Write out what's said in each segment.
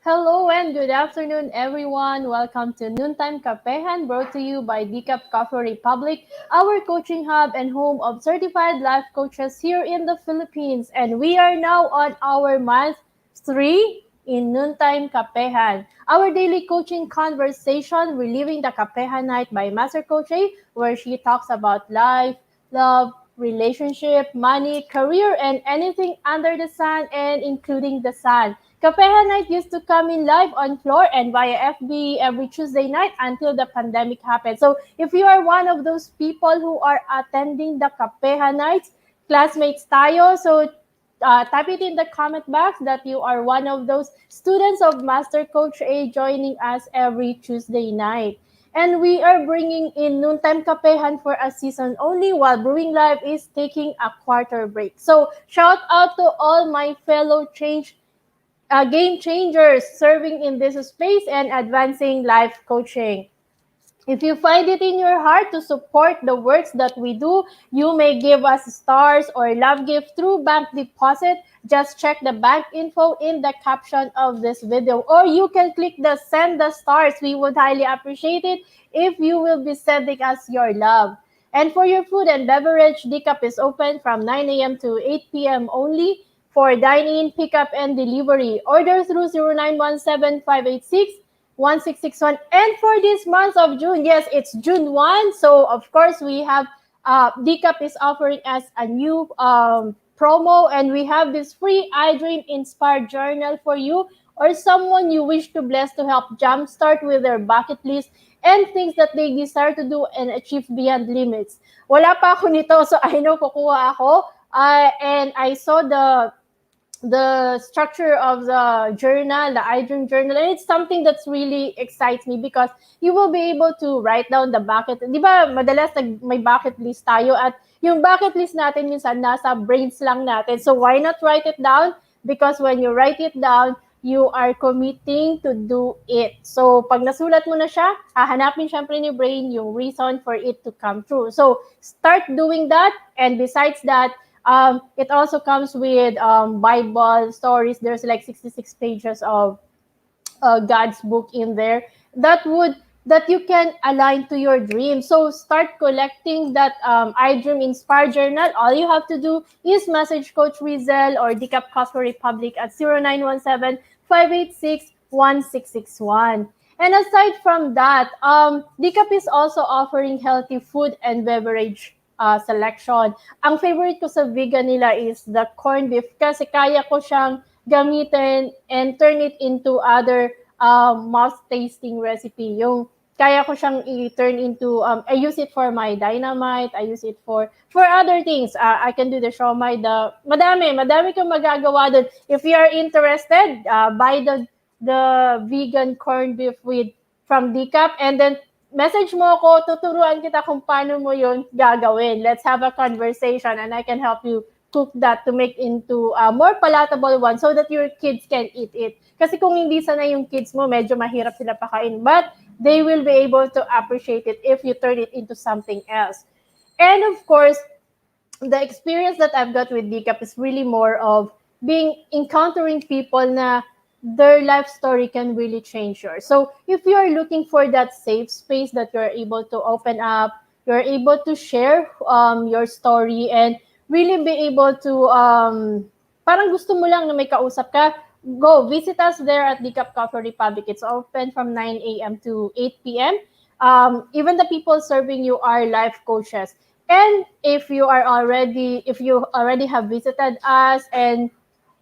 Hello and good afternoon, everyone. Welcome to Noontime Kapehan, brought to you by Decaf Coffee Republic, our coaching hub and home of certified life coaches here in the Philippines. And we are now on our month 3 in Noontime Kapehan, our daily coaching conversation, reliving the Kapehan Night by Master Coach A, where she talks about life, love, relationship, money, career, and anything under the sun and including the sun. Kapehan Night used to come in live on floor and via FB every Tuesday night until the pandemic happened. So if you are one of those people who are attending the Kapehan Nights, classmates tayo. So type it in the comment box that you are one of those students of Master Coach A joining us every Tuesday night. And we are bringing in Noontime Kapehan for a season only while Brewing Live is taking a quarter break. So shout out to all my fellow game changers serving in this space and advancing life coaching. If you find it in your heart to support the works that we do, you may give us stars or love gift through bank deposit. Just check the bank info in the caption of this video. Or you can click the send the stars. We would highly appreciate it if you will be sending us your love. And for your food and beverage, Decap is open from 9 a.m. to 8 p.m. only for dine-in, pickup, and delivery. Order through 0917-586-1661. And for this month of June, yes, it's June 1. So, of course, we have Decap is offering us a new promo, and we have this free I Dream Inspired Journal for you or someone you wish to bless to help jumpstart with their bucket list and things that they desire to do and achieve beyond limits. Wala pa ako nito, so I know kukuha ako. And I saw the structure of the journal, the iDream journal, and it's something that's really excites me because you will be able to write down the bucket. Di ba, madalas may bucket list tayo at yung bucket list natin minsan nasa brains lang natin. So why not write it down? Because when you write it down, you are committing to do it. So pag nasulat mo na siya, hahanapin syempre ni brain yung reason for it to come true. So start doing that, and besides that, it also comes with Bible stories. There's like 66 pages of God's book in there that you can align to your dream. So start collecting that I Dream Inspired Journal. All you have to do is message Coach Rezzhel or Decap Coffee Republic at 0917-586-1661. And aside from that, Decap is also offering healthy food and beverage selection. Ang favorite ko sa vegan nila is the corned beef kasi kaya ko siyang gamitin and turn it into other mouth-tasting recipe. Yung kaya ko siyang i-turn into, I use it for my dynamite, I use it for other things. I can do the siomai, madami kong magagawa dun. If you are interested, buy the vegan corned beef from Decap, and then message mo ako, tuturuan kita kung paano mo yun gagawin. Let's have a conversation and I can help you cook that to make into a more palatable one so that your kids can eat it. Kasi kung hindi sana yung kids mo, medyo mahirap sila pakain. But they will be able to appreciate it if you turn it into something else. And of course, the experience that I've got with Decap is really more of encountering people na their life story can really change yours. So if you are looking for that safe space that you're able to open up, you're able to share your story and really be able to, parang gusto mo lang na may kausap ka, go visit us there at Decap Coffee Republic. It's open from 9 a.m. to 8 p.m. Even the people serving you are life coaches. And if you already have visited us and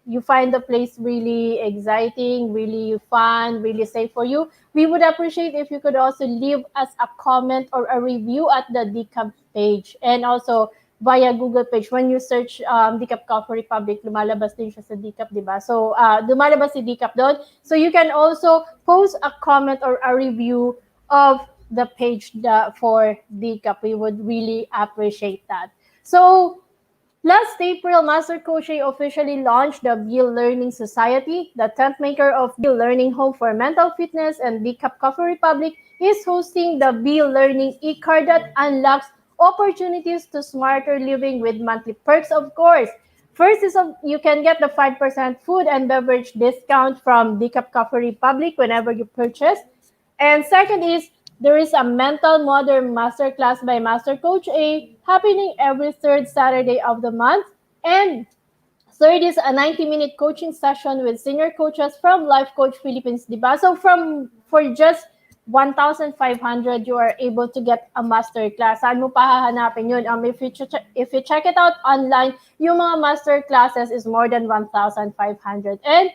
you find the place really exciting, really fun, really safe for you, we would appreciate if you could also leave us a comment or a review at the Decap page. And also via Google page. When you search Decap Coffee Republic, lumalabas din siya sa Decap, di ba? So, lumalabas si Decap doon. So, you can also post a comment or a review of the page for Decap. We would really appreciate that. So, last April, Master Coach officially launched the Bill Learning Society, the tent maker of Bill Learning Home for Mental Fitness, and Decap Coffee Republic is hosting the Bill Learning e-card that unlocks opportunities to smarter living with monthly perks, of course. First is you can get the 5% food and beverage discount from Decaf Coffee Republic whenever you purchase. And second is there is a mental modern masterclass by Master Coach A happening every third Saturday of the month. And third is a 90-minute coaching session with senior coaches from Life Coach Philippines, diba? So for just 1,500, you are able to get a master class. Saan mo pa hahanapin yun? If you check it out online, yung mga master classes is more than 1,500. And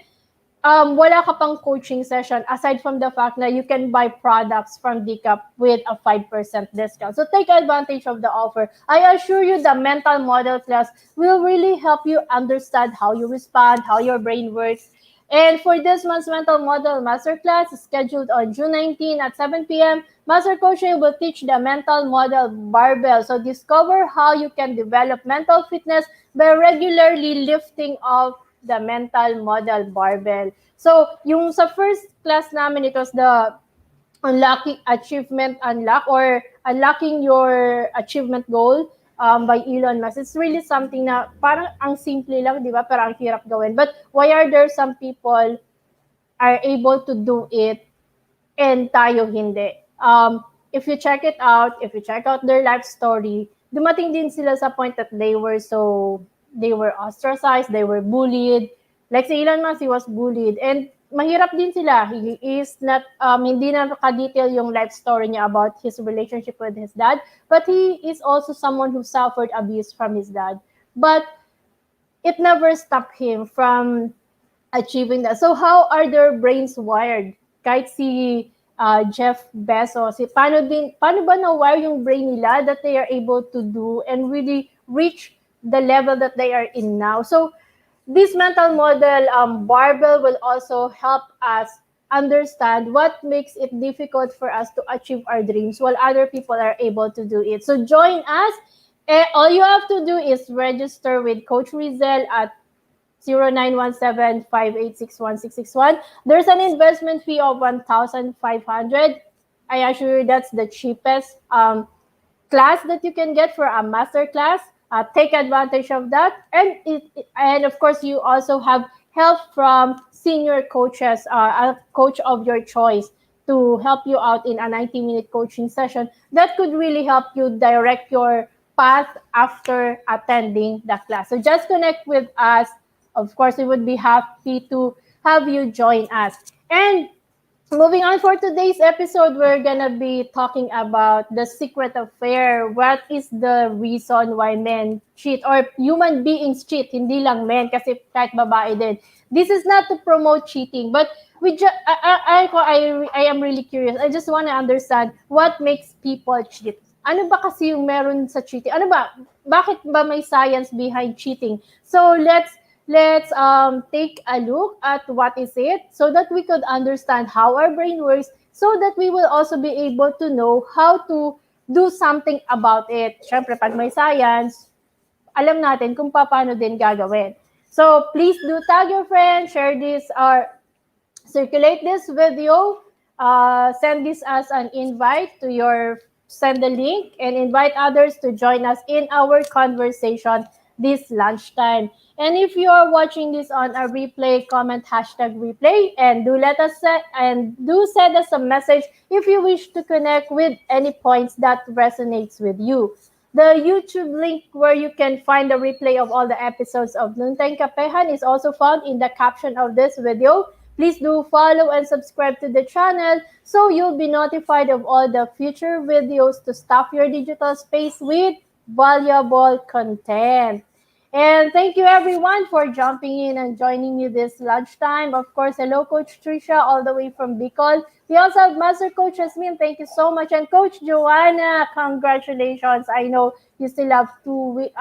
wala ka pang coaching session aside from the fact na you can buy products from DCAP with a 5% discount. So take advantage of the offer. I assure you the mental model class will really help you understand how you respond, how your brain works. And for this month's mental model masterclass scheduled on June 19 at 7 p.m., Master Coaching will teach the mental model barbell. So discover how you can develop mental fitness by regularly lifting off the mental model barbell. So, yung sa first class namin, it was the unlocking achievement unlock or unlocking your achievement goal by Elon Musk. It's really something na parang ang simple lang, di ba? Pero ang hirap gawin. But why are there some people are able to do it and tayo hindi? If you check it out, if you check out their life story, dumating din sila sa point that they were ostracized, they were bullied. Like si Elon Musk, he was bullied. And mahirap din sila. He is not, hindi na naka-detail yung life story niya about his relationship with his dad. But he is also someone who suffered abuse from his dad. But it never stopped him from achieving that. So how are their brains wired? Kahit si Jeff Bezos, paano ba na-wire yung brain nila that they are able to do and really reach the level that they are in now. So this mental model barbell will also help us understand what makes it difficult for us to achieve our dreams while other people are able to do it. So join us. All you have to do is register with Coach Rezzhel at 0917-586-1661. There's an investment fee of 1,500. I assure you that's the cheapest class that you can get for a master class. Take advantage of that. And of course, you also have help from senior coaches, a coach of your choice to help you out in a 90-minute coaching session that could really help you direct your path after attending the class. So just connect with us. Of course, we would be happy to have you join us. And moving on for today's episode, we're gonna be talking about the secret affair. What is the reason why men cheat or human beings cheat? Hindi lang men, kasi kahit babae din. This is not to promote cheating, but I am really curious. I just want to understand what makes people cheat. Ano ba kasi yung meron sa cheating? Ano ba? Bakit ba may science behind cheating? So let's take a look at what is it so that we could understand how our brain works so that we will also be able to know how to do something about it. Syempre, pag may science, alam natin kung paano din gagawin. So please do tag your friends, share this or circulate this video, send this as an invite to send the link and invite others to join us in our conversation this lunchtime. And if you are watching this on a replay, comment #replay and do send us a message if you wish to connect with any points that resonates with you. The YouTube link where you can find the replay of all the episodes of Time Kapehan is also found in the caption of this video. Please do follow and subscribe to the channel so you'll be notified of all the future videos to stuff your digital space with valuable content. And thank you everyone for jumping in and joining me this lunchtime. Of course, hello Coach Trisha all the way from Bicol. We also have Master Coach Jasmine. Thank you so much. And Coach Joanna, congratulations. I know you still have 2 weeks.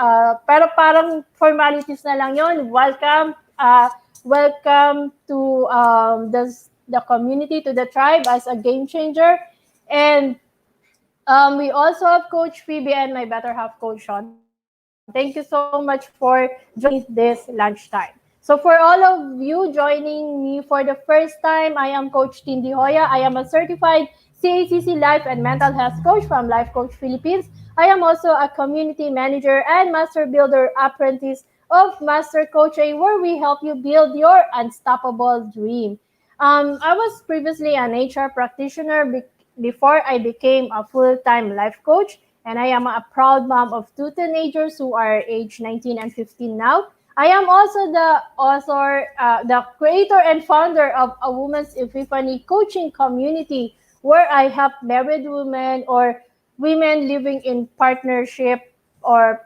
Pero parang formalities na lang yon. Welcome to the community, to the tribe as a game changer. And we also have Coach Phoebe and my better half, Coach Sean. Thank you so much for joining this lunchtime. So for all of you joining me for the first time, I am Coach Tindy Joya. I am a certified CACC Life and Mental Health Coach from Life Coach Philippines. I am also a community manager and master builder apprentice of Master Coach A, where we help you build your unstoppable dream. I was previously an HR practitioner before I became a full-time life coach, and I am a proud mom of two teenagers who are age 19 and 15 now. I am also the author, the creator and founder of a Women's Epiphany coaching community where I help married women or women living in partnership to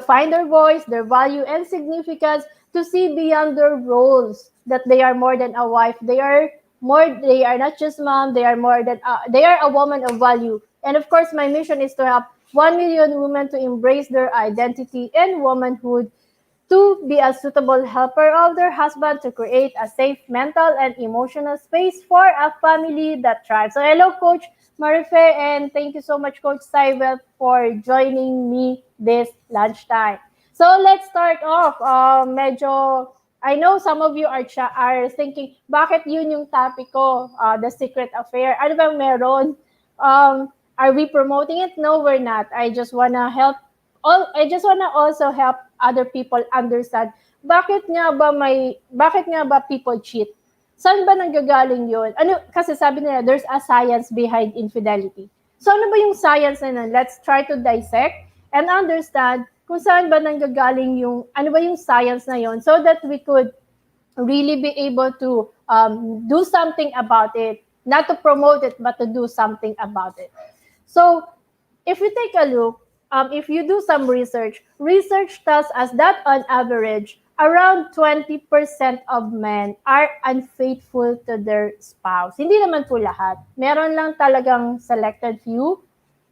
find their voice, their value, and significance, to see beyond their roles that they are more than a wife. They are more. They are not just mom. They are more than. They are a woman of value. And of course, my mission is to help 1 million women to embrace their identity and womanhood, to be a suitable helper of their husband, to create a safe mental and emotional space for a family that thrives. So hello, Coach Marife, and thank you so much, Coach Saibel, for joining me this lunchtime. So let's start off. Medyo, I know some of you are thinking, bakit yun yung topic ko, the secret affair? Ano bang meron? Are we promoting it? No, we're not. I just wanna also help other people understand bakit nga ba people cheat? Saan ba nanggagaling yun? Ano, kasi sabi nila, there's a science behind infidelity. So ano ba yung science na yun? Let's try to dissect and understand kung saan ba nanggagaling ano ba yung science na yun, so that we could really be able to do something about it. Not to promote it, but to do something about it. So if we take a look, if you do some research tells us that on average, around 20% of men are unfaithful to their spouse. Hindi naman po lahat. Meron lang talagang selected few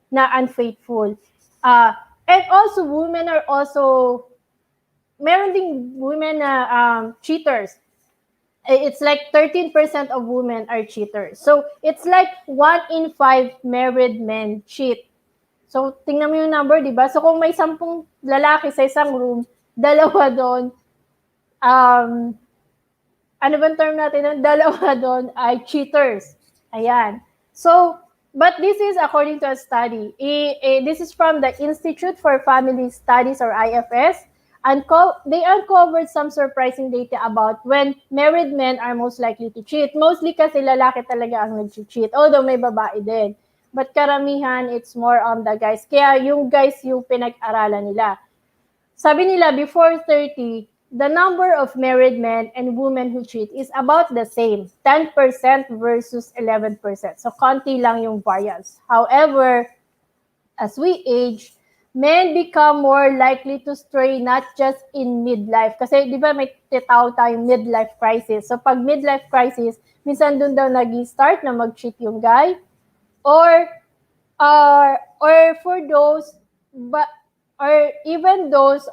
na unfaithful. And also, meron ding women na cheaters. It's like 13% of women are cheaters. So, it's like 1 in 5 married men cheat. So, tingnan mo yung number, di ba? So, kung may 10 lalaki sa isang room, dalawa doon, ano bang term natin nun? Dalawa doon ay cheaters. Ayan. So, but this is according to a study. This is from the Institute for Family Studies, or IFS. They uncovered some surprising data about when married men are most likely to cheat. Mostly kasi lalaki talaga ang nag-cheat, although may babae din. But karamihan, it's more on the guys. Kaya yung guys yung pinag-aralan nila. Sabi nila, before 30, the number of married men and women who cheat is about the same, 10% versus 11%. So, konti lang yung variance. However, as we age, men become more likely to stray not just in midlife. Kasi, di ba, may titawag tayong midlife crisis. So, pag midlife crisis, minsan dun daw nag-start na mag-cheat yung guy. Or for those, or even those,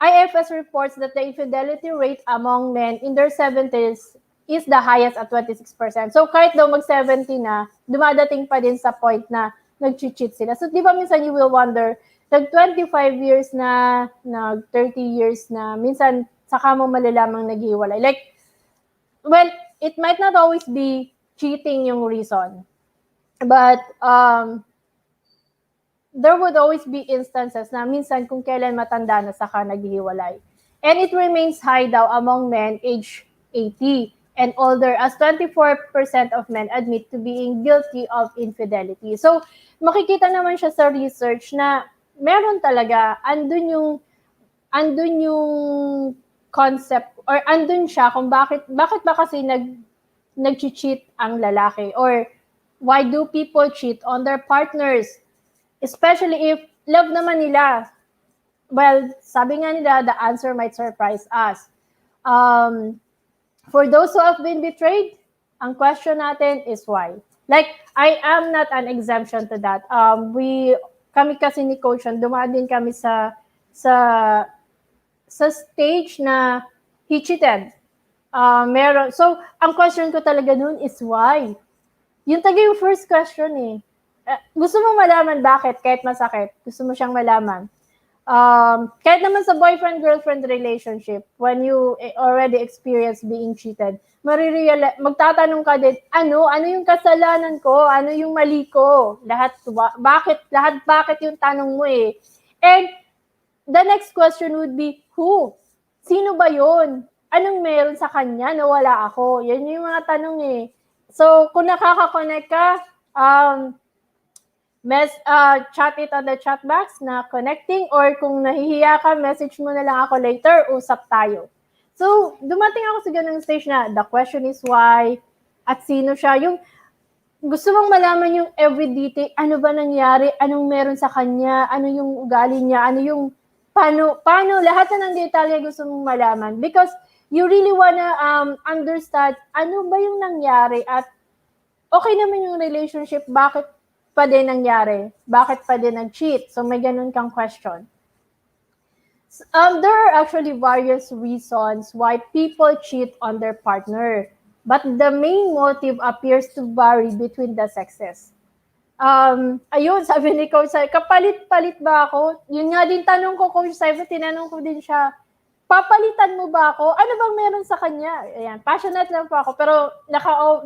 IFS reports that the infidelity rate among men in their 70s is the highest at 26%. So kahit daw mag-70 na, dumadating pa din sa point na nag-cheat sila. So di ba minsan you will wonder, nag-25 years na, nag-30 years na, minsan saka mo malalamang naghiwalay. Like, well, it might not always be cheating yung reason. But there would always be instances na minsan kung kailan matanda na saka naghihiwalay. And it remains high daw among men age 80 and older, as 24% of men admit to being guilty of infidelity. So, makikita naman siya sa research na meron talaga, andun yung concept, or andun siya kung bakit ba kasi nag-cheat ang lalaki, or why do people cheat on their partners? Especially if love naman nila. Well, sabi nga nila, the answer might surprise us. For those who have been betrayed, ang question natin is why. Like, I am not an exemption to that. Kami kasi ni Coach, dumaan din kami sa stage na he cheated. Meron. So, ang question ko talaga nun is why? Yun talaga yung first question eh. Gusto mo malaman bakit kahit masakit? Gusto mo siyang malaman? Kahit naman sa boyfriend-girlfriend relationship, when you already experience being cheated, magtatanong ka din, ano yung kasalanan ko? Ano yung mali ko? Bakit yung tanong mo eh. And the next question would be, who? Sino ba yun? Anong meron sa kanya na wala ako? Yan yung mga tanong eh. So, kung nakaka-connect ka, chat it on the chat box na connecting, or kung nahihiya ka, message mo na lang ako later, usap tayo. So, dumating ako sa ganung stage na the question is why, at sino siya. Yung gusto mong malaman yung every detail, ano ba nangyari, anong meron sa kanya, ano yung ugali niya, ano yung, paano lahat na ng detalye gusto mong malaman. Because you really wanna understand ano ba yung nangyari, at okay naman yung relationship, bakit pa din nangyari? Bakit pa din nag-cheat? So, may ganun kang question. There are actually various reasons why people cheat on their partner. But the main motive appears to vary between the sexes. Ayun, sabi ni Coach, kapalit-palit ba ako? Yun nga din tanong ko, Coach Saib, tinanong ko din siya, papalitan mo ba ako? Ano bang meron sa kanya? Ayan, passionate lang po ako, pero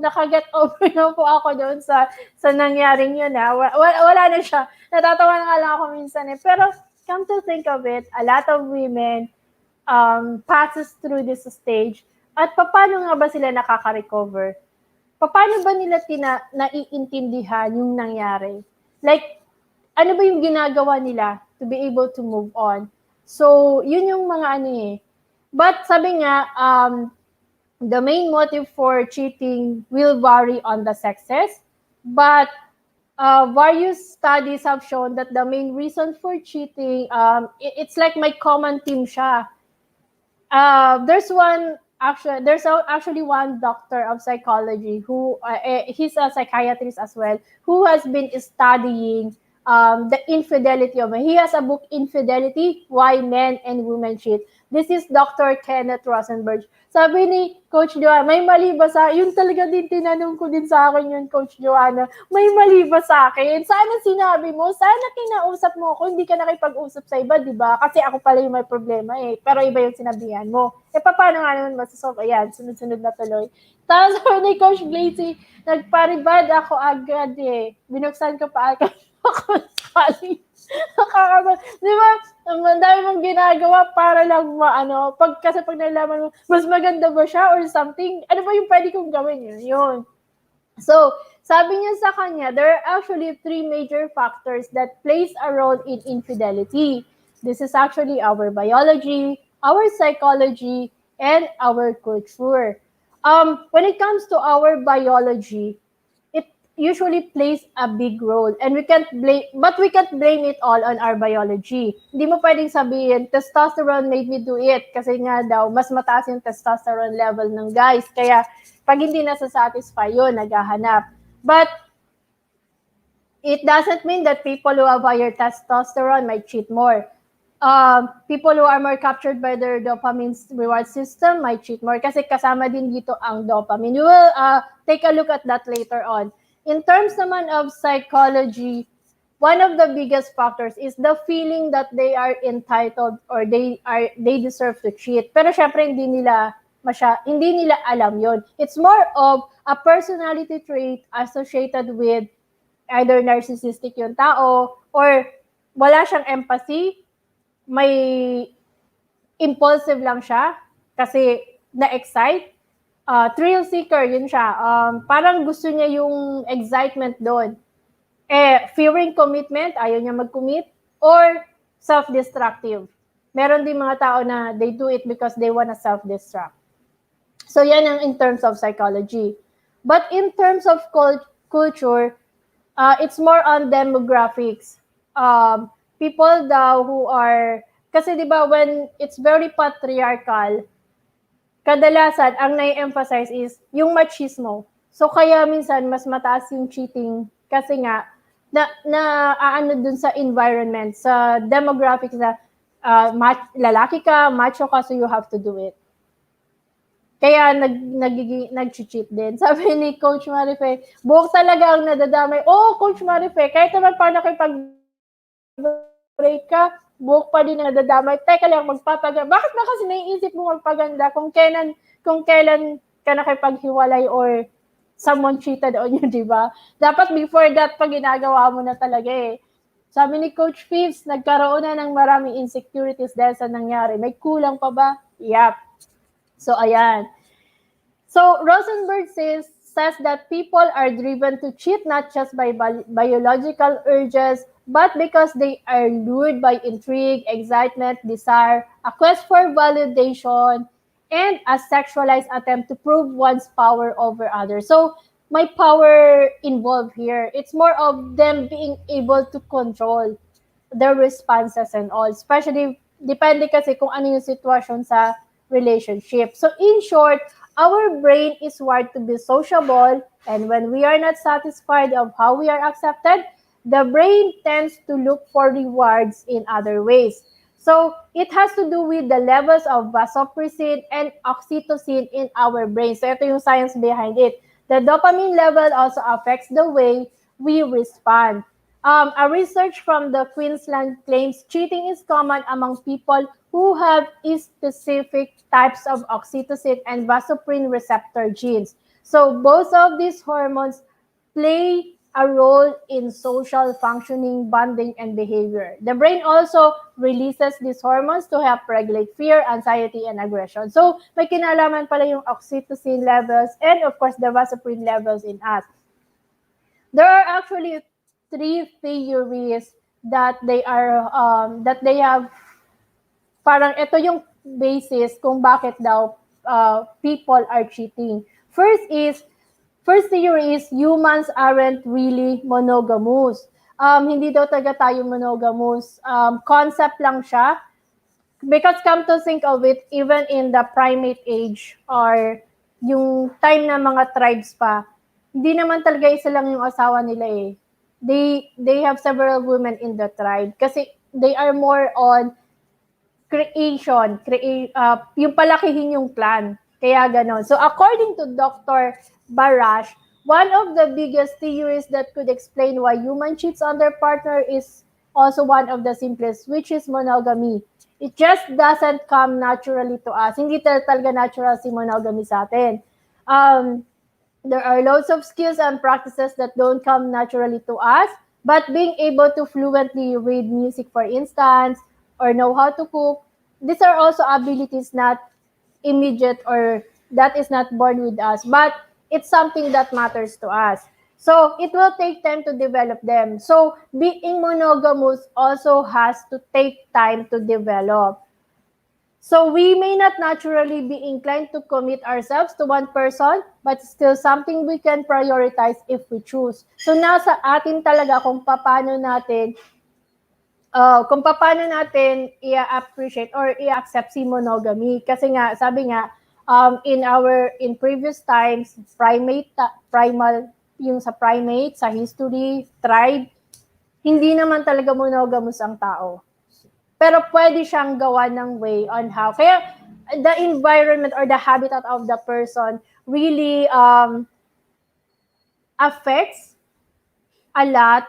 naka-get over na po ako doon sa nangyaring yun. Wala na siya. Natatawa na nga lang ako minsan eh. Pero come to think of it, a lot of women passes through this stage. At paano nga ba sila nakaka-recover? Paano ba nila naiintindihan yung nangyari? Like, ano ba yung ginagawa nila to be able to move on? So, yun yung mga ano eh. But sabi nga, the main motive for cheating will vary on the sexes. But various studies have shown that the main reason for cheating, it's like may common theme siya. There's actually one doctor of psychology who, he's a psychiatrist as well, who has been studying the infidelity of men. He has a book, Infidelity, Why Men and Women Cheat. This is Dr. Kenneth Rosenberg. Sabi ni Coach Joanna, may mali ba sa, yun talaga din tinanong ko din sa akin yun, Coach Joanna, may mali ba sa akin? Sana sinabi mo, sana kinausap mo ako, hindi ka nakipag-usap sa iba, di ba? Kasi ako pala yung may problema eh, pero iba yung sinabihan mo. Paano nga naman masasolve? Ayan, sunod-sunod na tuloy. Tapos ni Coach Glacy, nagparibad ako agad eh. Binuksan ko pa agad ako sakali. Di ba? Ang dami mong ginagawa para lang kasi pag nalaman mo, mas maganda ba siya or something? Ano ba yung pwede kong gawin yun? Yun. So, sabi niya sa kanya, there are actually 3 major factors that plays a role in infidelity. This is actually our biology, our psychology, and our culture. When it comes to our biology, usually plays a big role, and we can't blame it all on our biology. Hindi mo pwedeng sabihin testosterone made me do it kasi nga daw mas mataas yung testosterone level ng guys, kaya pag hindi nasa-satisfy yun, naghahanap. But it doesn't mean that people who have higher testosterone might cheat more. People who are more captured by their dopamine reward system might cheat more kasi kasama din dito ang dopamine. We will take a look at that later on. In terms naman of psychology, one of the biggest factors is the feeling that they are entitled or they deserve to cheat. Pero syempre hindi nila alam yon. It's more of a personality trait associated with either narcissistic yung tao or wala siyang empathy, may impulsive lang siya kasi na-excite. Thrill seeker, yun siya. Parang gusto niya yung excitement doon. Fearing commitment, ayaw niya mag-commit, or self-destructive. Meron din mga tao na they do it because they wanna self-destruct. So yan ang in terms of psychology. But in terms of culture, it's more on demographics. People daw who are, kasi di ba when it's very patriarchal, kadalasan, ang nai-emphasize is yung machismo. So, kaya minsan, mas mataas yung cheating kasi nga, dun sa environment, sa demographics na lalaki ka, macho ka, so you have to do it. Kaya nag-cheat din. Sabi ni Coach Marife, buhok talaga ang nadadamay. Coach Marife, kahit naman paano kayo break ka, buhok pa din nadadamay. Teka lang, magpapaganda. Bakit ba kasi naiisip mo magpaganda kung kailan ka nakipaghiwalay or someone cheated on you, di ba? Dapat before that pa ginagawa mo na talaga eh. Sabi ni Coach Fibs, nagkaroon na ng maraming insecurities dahil sa nangyari. May kulang pa ba? Yep. So, ayan. So Rosenberg says that people are driven to cheat not just by biological urges, but because they are lured by intrigue, excitement, desire, a quest for validation, and a sexualized attempt to prove one's power over others. So my power involved here. It's more of them being able to control their responses and all. Especially, depende kasi kung ano yung sitwasyon sa relationship. So in short, our brain is wired to be sociable, and when we are not satisfied of how we are accepted, the brain tends to look for rewards in other ways. So it has to do with the levels of vasopressin and oxytocin in our brain. So ito yung science behind it. The dopamine level also affects the way we respond. A research from the Queensland claims cheating is common among people who have specific types of oxytocin and vasopressin receptor genes. So both of these hormones play a role in social functioning, bonding, and behavior. The brain also releases these hormones to help regulate fear, anxiety, and aggression. So may kinalaman pala yung oxytocin levels and of course the vasopressin levels in us. There are actually three theories that they have, parang ito yung basis kung bakit daw people are cheating. First theory is humans aren't really monogamous. Hindi daw talaga tayo monogamous. Concept lang siya. Because come to think of it, even in the primate age or yung time na mga tribes pa, hindi naman talaga isa lang yung asawa nila eh. They have several women in the tribe kasi they are more on creation, yung palakihin yung clan. Kaya ganon. So according to Dr. Barash, one of the biggest theories that could explain why human cheats on their partner is also one of the simplest, which is monogamy. It just doesn't come naturally to us. Hindi talaga natural si monogamy sa atin. There are loads of skills and practices that don't come naturally to us, but being able to fluently read music, for instance, or know how to cook, these are also abilities not immediate or that is not born with us, but it's something that matters to us. So it will take time to develop them. So being monogamous also has to take time to develop. So we may not naturally be inclined to commit ourselves to one person, but still something we can prioritize if we choose. So nasa atin talaga kung paano natin i-appreciate or i-accept si monogamy. Kasi nga, sabi nga, in previous times, yung sa primate, sa history, tribe, hindi naman talaga monogamous ang tao. Pero pwede siyang gawa ng way on how. Kaya the environment or the habitat of the person really affects a lot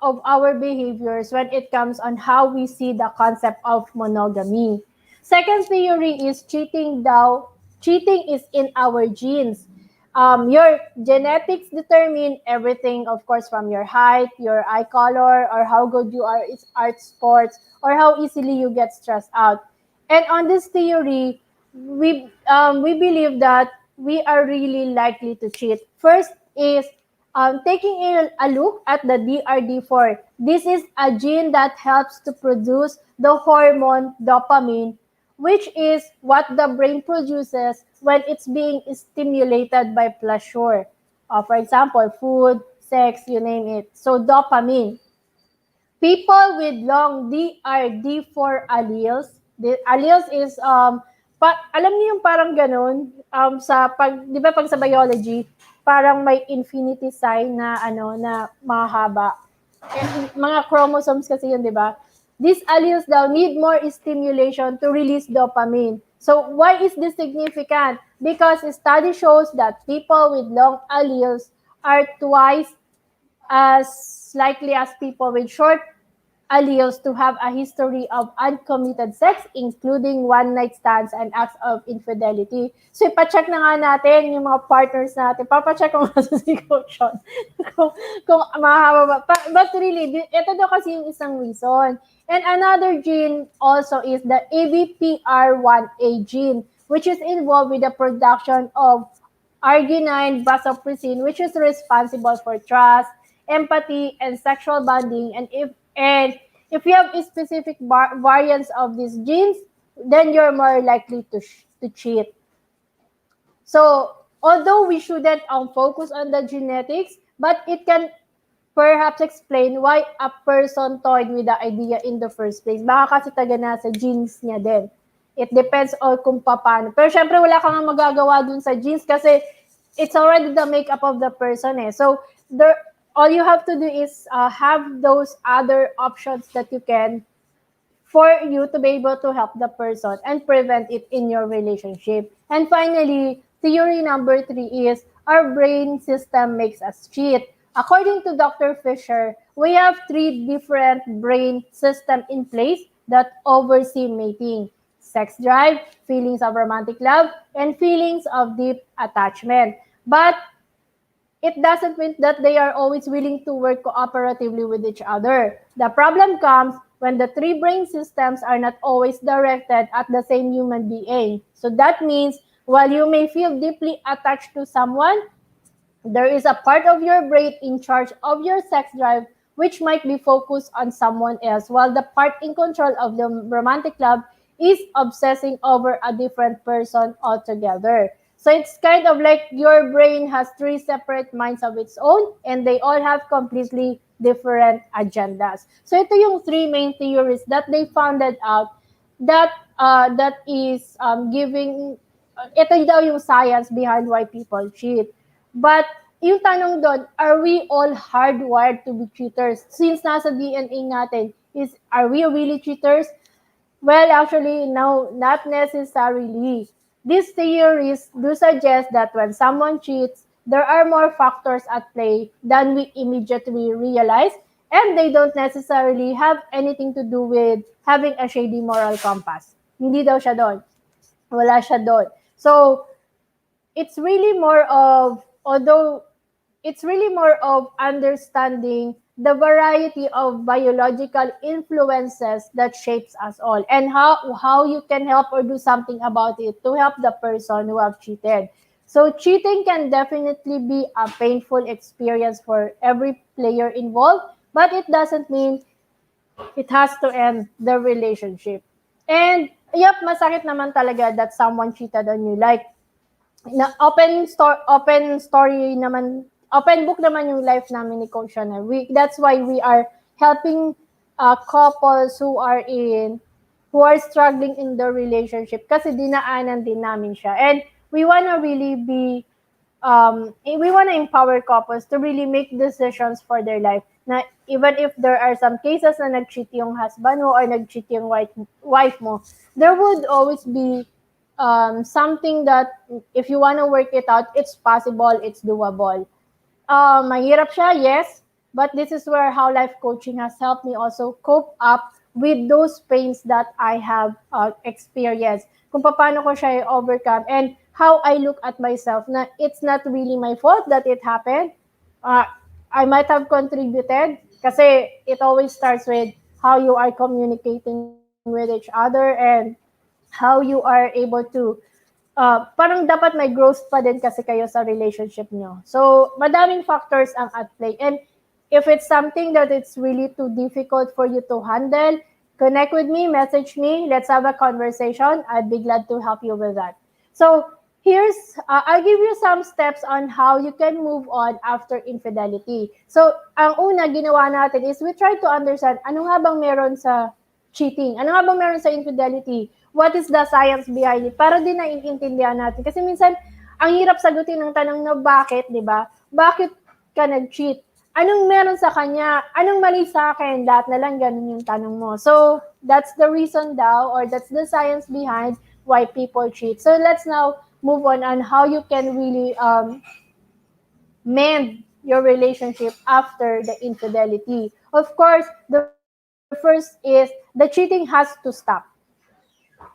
of our behaviors when it comes on how we see the concept of monogamy. Second theory is cheating is in our genes. Your genetics determine everything, of course, from your height, your eye color, or how good you are in art sports, or how easily you get stressed out. And on this theory, we believe that we are really likely to cheat. First is taking a look at the DRD4. This is a gene that helps to produce the hormone dopamine, which is what the brain produces when it's being stimulated by pleasure. For example, food, sex, you name it. So dopamine. People with long DRD4 alleles, the alleles is, alam niyo yung parang ganun, di ba pag sa biology, parang may infinity sign na na mahaba. Mga chromosomes kasi yun, di ba? These alleles daw need more stimulation to release dopamine. So why is this significant? Because study shows that people with long alleles are twice as likely as people with short alleles to have a history of uncommitted sex, including one-night stands and acts of infidelity. So, ipacheck na nga natin yung mga partners natin. Papacheck ko nga sa si Coach Sean kung mahaba ba. But really, ito daw kasi yung isang reason. And another gene also is the ABPR1A gene, which is involved with the production of arginine vasopressin, which is responsible for trust, empathy, and sexual bonding. And if you have specific variants of these genes, then you're more likely to cheat. So, although we shouldn't focus on the genetics, but it can perhaps explain why a person toyed with the idea in the first place. Baka kasi taga nasa genes niya din. It depends on kung paano. Pero syempre wala kang magagawa dun sa genes kasi it's already the makeup of the person eh. So, all you have to do is have those other options that you can for you to be able to help the person and prevent it in your relationship. And finally, theory number 3 is our brain system makes us cheat. According to Dr. Fisher, we have 3 different brain systems in place that oversee mating: sex drive, feelings of romantic love, and feelings of deep attachment. But it doesn't mean that they are always willing to work cooperatively with each other. The problem comes when the 3 brain systems are not always directed at the same human being. So that means while you may feel deeply attached to someone, there is a part of your brain in charge of your sex drive which might be focused on someone else, while the part in control of the romantic love is obsessing over a different person altogether. So it's kind of like your brain has 3 separate minds of its own and they all have completely different agendas. So ito yung 3 main theories that they founded out that is giving ito daw yung science behind why people cheat. But yung tanong doon, are we all hardwired to be cheaters? Since nasa DNA natin, are we really cheaters? Well, actually, no, not necessarily. These theories do suggest that when someone cheats, there are more factors at play than we immediately realize, and they don't necessarily have anything to do with having a shady moral compass. Hindi daw siya doon. Wala siya doon. So, it's really more of, although it's really more of understanding the variety of biological influences that shapes us all and how you can help or do something about it to help the person who have cheated. So cheating can definitely be a painful experience for every player involved, but it doesn't mean it has to end the relationship. And yep, masakit naman talaga that someone cheated on you. Like, open story naman, open book naman yung life namin ni Coach Sean. That's why we are helping couples who are struggling in their relationship kasi dinaanan din namin siya. And we wanna really we wanna empower couples to really make decisions for their life. Na even if there are some cases na nag-cheat yung husband mo or nag-cheat yung wife mo, there would always be something that if you want to work it out, it's possible, it's doable. Mahirap siya, yes, but this is where how life coaching has helped me also cope up with those pains that I have experienced. Kung paano ko siya overcome and how I look at myself na it's not really my fault that it happened. I might have contributed kasi it always starts with how you are communicating with each other and how you are able to parang dapat may growth pa din kasi kayo sa relationship nyo. So, madaming factors ang at play. And if it's something that it's really too difficult for you to handle, connect with me, message me, let's have a conversation. I'd be glad to help you with that. So, I'll give you some steps on how you can move on after infidelity. So, ang una ginawa natin is we try to understand ano nga bang meron sa cheating? Ano nga bang meron sa infidelity? What is the science behind it? Para din naiintindihan natin. Kasi minsan, ang hirap sagutin ng tanong na bakit, di ba? Bakit ka nag-cheat? Anong meron sa kanya? Anong mali sa akin? Lahat na lang ganun yung tanong mo. So, that's the reason daw, or that's the science behind why people cheat. So, let's now move on how you can really mend your relationship after the infidelity. Of course, the first first is the cheating has to stop.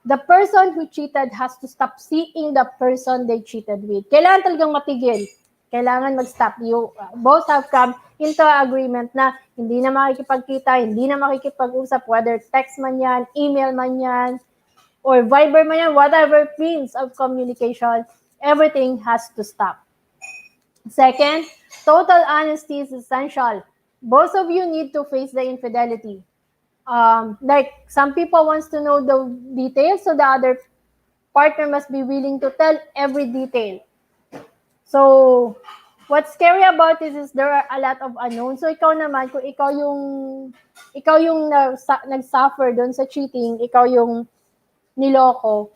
The person who cheated has to stop seeing the person they cheated with. Kailangan talagang matigil. Kailangan mag-stop. You both have come into agreement na hindi na makikipagkita, hindi na makikipag-usap, whether text man yan, email man yan, or Viber man yan, whatever means of communication, everything has to stop. Second, total honesty is essential. Both of you need to face the infidelity. Like some people wants to know the details, so the other partner must be willing to tell every detail. So, what's scary about this is there are a lot of unknowns. So, ikaw naman, kung ikaw yung nag-suffer doon sa cheating, ikaw yung niloko,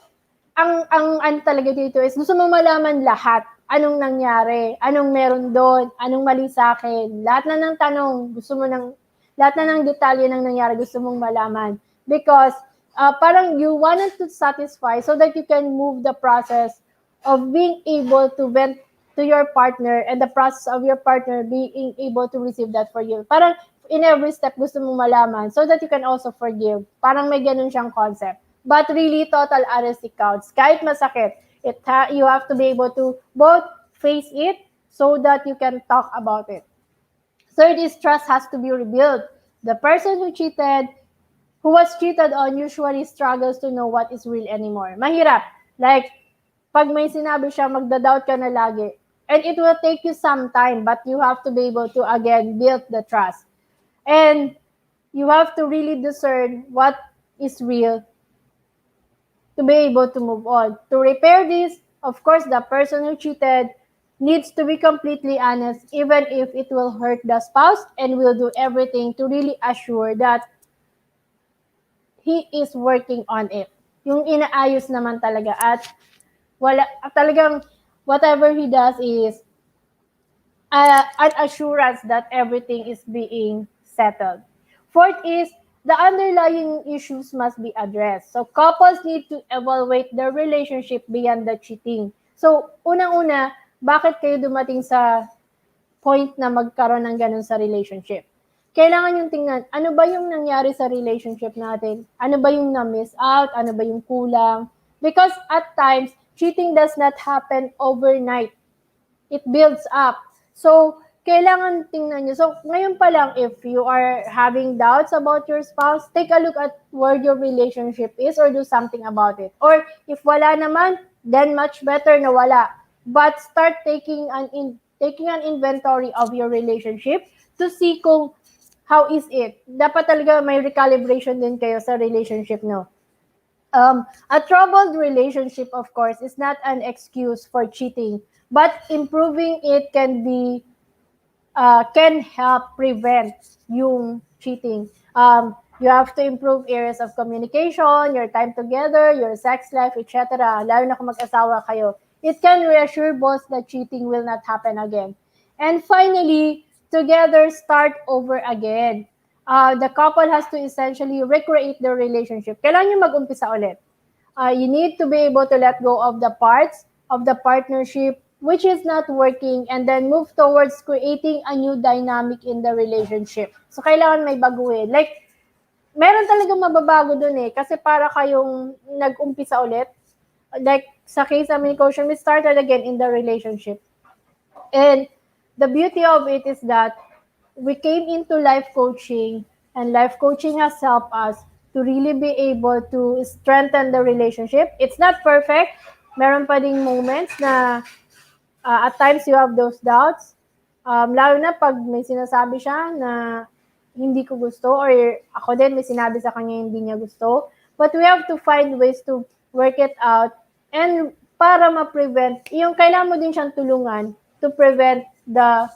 ang talaga dito is gusto mo malaman lahat. Anong nangyari? Anong meron doon? Anong mali sa akin? Lahat na ng tanong, lahat na ng detalye ng nangyari gusto mong malaman. Because parang you wanted to satisfy so that you can move the process of being able to vent to your partner and the process of your partner being able to receive that for you. Parang in every step gusto mong malaman so that you can also forgive. Parang may ganun siyang concept. But really, total honesty counts. Kahit masakit, you have to be able to both face it so that you can talk about it. Third is trust has to be rebuilt. The person who was cheated on usually struggles to know what is real anymore. Mahirap. Like, pag may sinabi siya, magda-doubt ka na lagi. And it will take you some time, but you have to be able to, again, build the trust. And you have to really discern what is real to be able to move on. To repair this, of course, the person who cheated needs to be completely honest, even if it will hurt the spouse, and will do everything to really assure that he is working on it. Yung inaayos naman talaga at talagang whatever he does is an assurance that everything is being settled. Fourth is the underlying issues must be addressed. So couples need to evaluate their relationship beyond the cheating. So unang-una, bakit kayo dumating sa point na magkaroon ng ganun sa relationship? Kailangan yung tingnan, ano ba yung nangyari sa relationship natin? Ano ba yung na-miss out? Ano ba yung kulang? Because at times, cheating does not happen overnight. It builds up. So, kailangan tingnan nyo. So, ngayon pa lang, if you are having doubts about your spouse, take a look at where your relationship is or do something about it. Or, if wala naman, then much better na wala. But start taking an inventory of your relationship to see kung how is it. Dapat talaga may recalibration din kayo sa relationship, no? A troubled relationship, of course, is not an excuse for cheating, but improving it can help prevent yung cheating. You have to improve areas of communication, your time together, your sex life, etc. Lalo na kung mag-asawa kayo. It can reassure both that cheating will not happen again. And finally, together start over again. The couple has to essentially recreate their relationship. Kailangan nyo mag-umpisa ulit. You need to be able to let go of the parts of the partnership which is not working and then move towards creating a new dynamic in the relationship. So, kailangan may baguhin. Like, meron talagang mababago dun eh. Kasi para kayong nag-umpisa ulit. Like, sa case namin ni Coach, we started again in the relationship. And the beauty of it is that we came into life coaching, and life coaching has helped us to really be able to strengthen the relationship. It's not perfect. Meron pa ding moments na at times you have those doubts. Lalo na pag may sinasabi siya na hindi ko gusto, or ako din may sinabi sa kanya hindi niya gusto. But we have to find ways to work it out, and para ma-prevent, yung kailangan mo din siyang tulungan to prevent the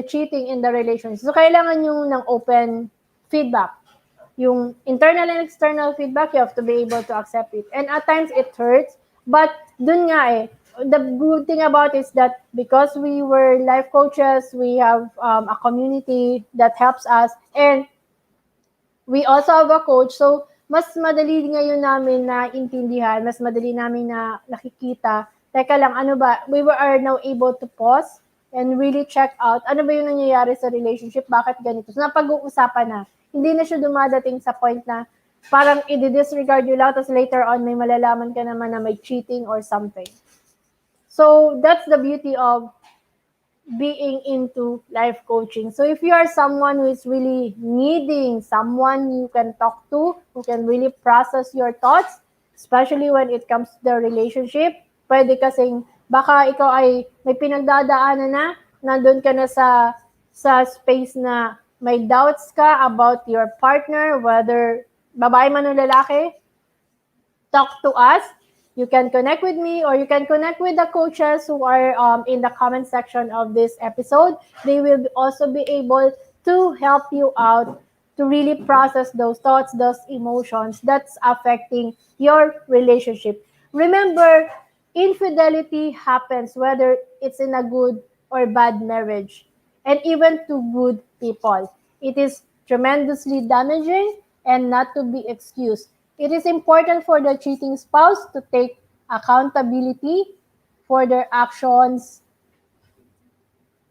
cheating in the relationship. So, kailangan yung ng open feedback. Yung internal and external feedback, you have to be able to accept it. And at times, it hurts. But dun nga the good thing about it is that because we were life coaches, we have a community that helps us. And we also have a coach. So, mas madali ngayon namin na intindihan, mas madali namin na nakikita. Teka lang, ano ba? We are now able to pause and really check out ano ba yung nangyayari sa relationship, bakit ganito. So, napag-uusapan na. hindi na siya dumadating sa point na parang i-disregard you lang, tapos later on may malalaman ka naman na may cheating or something. So that's the beauty of being into life coaching. So if you are someone who is really needing someone you can talk to, who can really process your thoughts, especially when it comes to the relationship, pwede kasing baka ikaw ay may pinagdadaanan na, nandun ka na sa space na may doubts ka about your partner, whether babae man o lalaki, talk to us. You can connect with me or you can connect with the coaches who are in the comment section of this episode. They will also be able to help you out to really process those thoughts, those emotions that's affecting your relationship. Remember, infidelity happens whether it's in a good or bad marriage, and even to good people. It is tremendously damaging and not to be excused. It is important for the cheating spouse to take accountability for their actions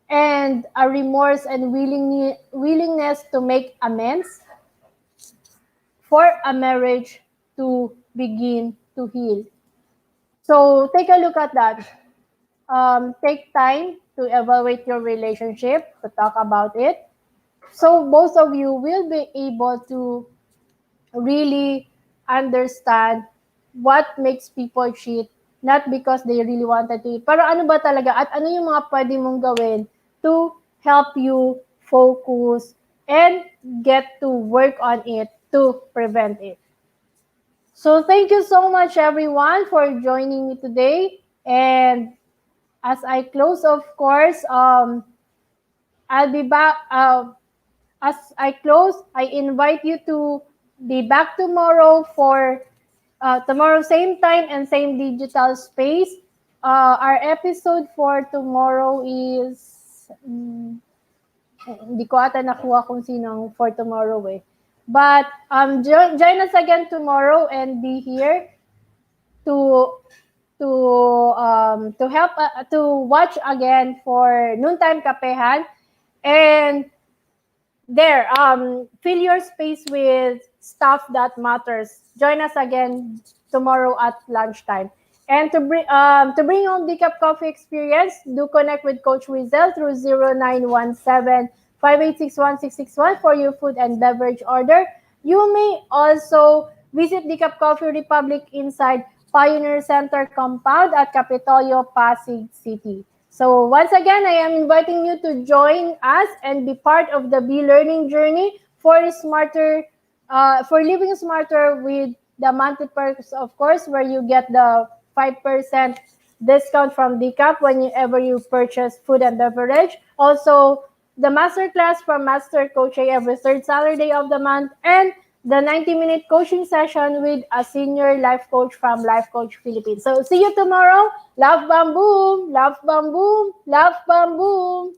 and a remorse and willingness to make amends for a marriage to begin to heal. So take a look at that. Take time to evaluate your relationship, to talk about it. So both of you will be able to really understand what makes people cheat, not because they really wanted to. Pero ano ba talaga at ano yung mga pwede mong gawin to help you focus and get to work on it to prevent it. So thank you so much everyone for joining me today. And as I close, of course, I'll be back. As I close, I invite you to be back tomorrow for tomorrow same time and same digital space. Our episode for tomorrow is hindi ko ata nakuha kung sinong for tomorrow eh. But join us again tomorrow and be here to help to watch again for Noontime Kapehan. And there, fill your space with stuff that matters. Join us again tomorrow at lunchtime. And to bring home the cup coffee experience, do connect with Coach Rezzhel through 0917-586-1661 for your food and beverage order. You may also visit the Cup Coffee Republic inside Pioneer Center compound at Capitolio, Pasig City. So once again, I am inviting you to join us and be part of the Be Learning journey for living smarter with the monthly perks, of course, where you get the 5% discount from Decaf whenever you purchase food and beverage. Also, the masterclass from Master Coach every third Saturday of the month, and the 90-minute coaching session with a senior life coach from Life Coach Philippines. So see you tomorrow. Love, bam, boom. Love, bam, boom. Love, bam, boom.